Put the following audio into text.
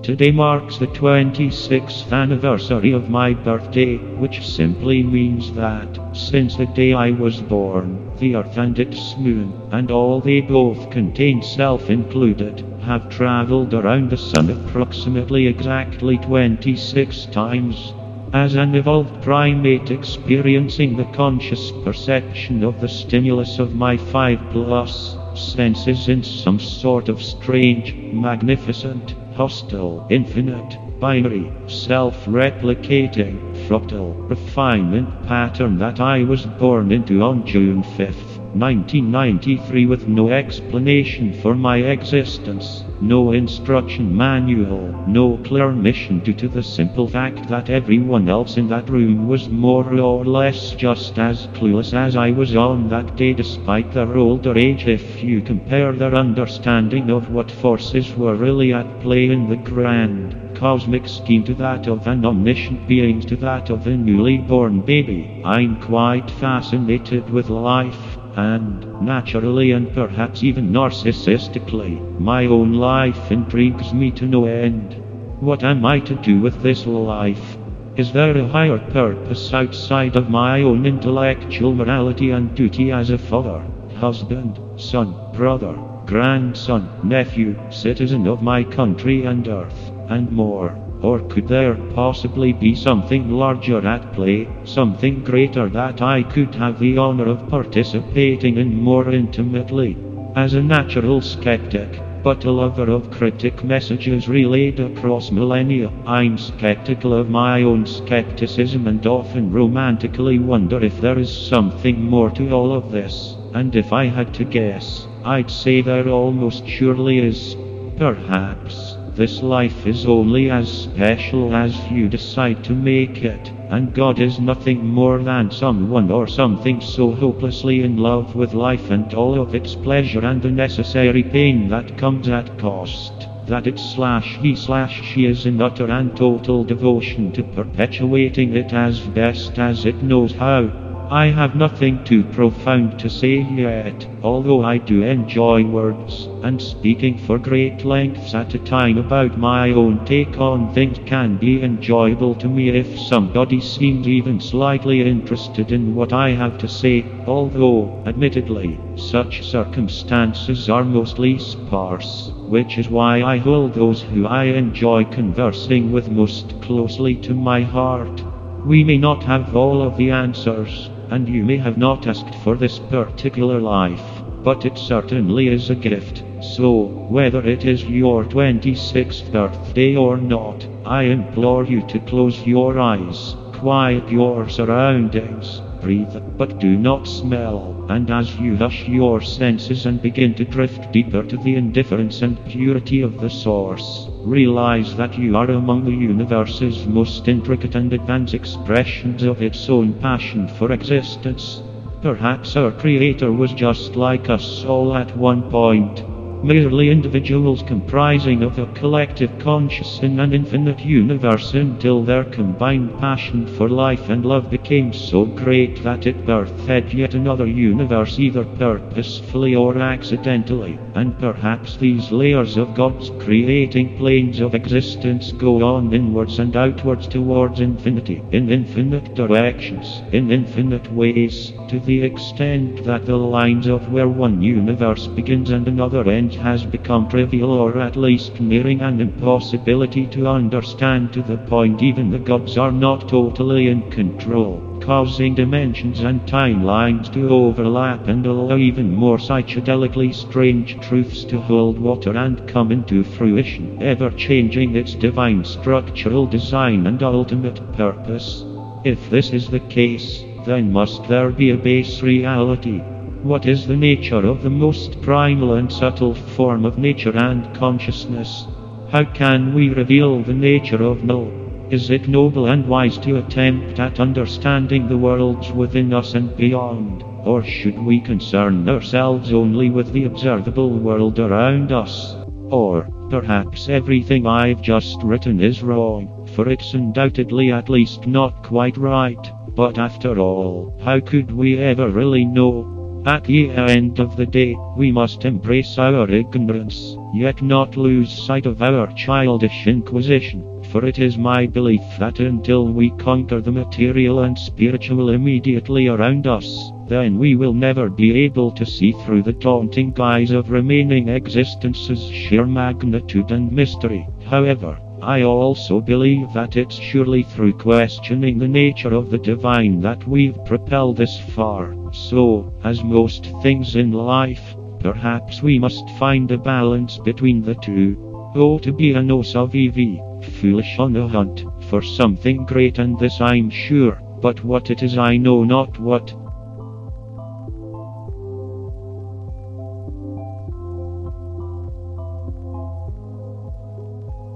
Today marks the 26th anniversary of my birthday, which simply means that, since the day I was born, the Earth and its moon, and all they both contain, self included, have traveled around the Sun approximately exactly 26 times. As an evolved primate experiencing the conscious perception of the stimulus of my 5+ senses in some sort of strange, magnificent, hostile, infinite, binary, self-replicating, fractal, refinement pattern that I was born into on June 5th, 1993, with no explanation for my existence, no instruction manual, no clear mission due to the simple fact that everyone else in that room was more or less just as clueless as I was on that day, despite their older age. If you compare their understanding of what forces were really at play in the grand cosmic scheme to that of an omniscient being, to that of a newly born baby, I'm quite fascinated with life. And, naturally and perhaps even narcissistically, my own life intrigues me to no end. What am I to do with this life? Is there a higher purpose outside of my own intellectual morality and duty as a father, husband, son, brother, grandson, nephew, citizen of my country and earth, and more? Or could there possibly be something larger at play, something greater that I could have the honor of participating in more intimately? As a natural skeptic, but a lover of critic messages relayed across millennia, I'm skeptical of my own skepticism and often romantically wonder if there is something more to all of this. And if I had to guess, I'd say there almost surely is. Perhaps this life is only as special as you decide to make it, and God is nothing more than someone or something so hopelessly in love with life and all of its pleasure and the necessary pain that comes at cost, that he/she is in utter and total devotion to perpetuating it as best as it knows how. I have nothing too profound to say yet, although I do enjoy words, and speaking for great lengths at a time about my own take on things can be enjoyable to me if somebody seems even slightly interested in what I have to say, although, admittedly, such circumstances are mostly sparse, which is why I hold those who I enjoy conversing with most closely to my heart. We may not have all of the answers, and you may have not asked for this particular life, but it certainly is a gift. So, whether it is your 26th birthday or not, I implore you to close your eyes, quiet your surroundings, breathe, but do not smell, and as you hush your senses and begin to drift deeper to the indifference and purity of the source, realize that you are among the universe's most intricate and advanced expressions of its own passion for existence. Perhaps our Creator was just like us all at one point, merely individuals comprising of a collective conscious in an infinite universe, until their combined passion for life and love became so great that it birthed yet another universe, either purposefully or accidentally. And perhaps these layers of God's creating planes of existence go on inwards and outwards towards infinity, in infinite directions, in infinite ways, to the extent that the lines of where one universe begins and another ends has become trivial, or at least nearing an impossibility to understand, to the point even the gods are not totally in control, causing dimensions and timelines to overlap and allow even more psychedelically strange truths to hold water and come into fruition, ever changing its divine structural design and ultimate purpose. If this is the case, then must there be a base reality? What is the nature of the most primal and subtle form of nature and consciousness? How can we reveal the nature of null? Is it noble and wise to attempt at understanding the worlds within us and beyond? Or should we concern ourselves only with the observable world around us? Or, perhaps everything I've just written is wrong, for it's undoubtedly at least not quite right. But after all, how could we ever really know? At the end of the day, we must embrace our ignorance, yet not lose sight of our childish inquisition. For it is my belief that until we conquer the material and spiritual immediately around us, then we will never be able to see through the daunting guise of remaining existence's sheer magnitude and mystery. However, I also believe that it's surely through questioning the nature of the divine that we've propelled this far. So, as most things in life, perhaps we must find a balance between the two. Oh, to be an OSAVV, foolish on a hunt for something great, and this I'm sure, but what it is I know not what.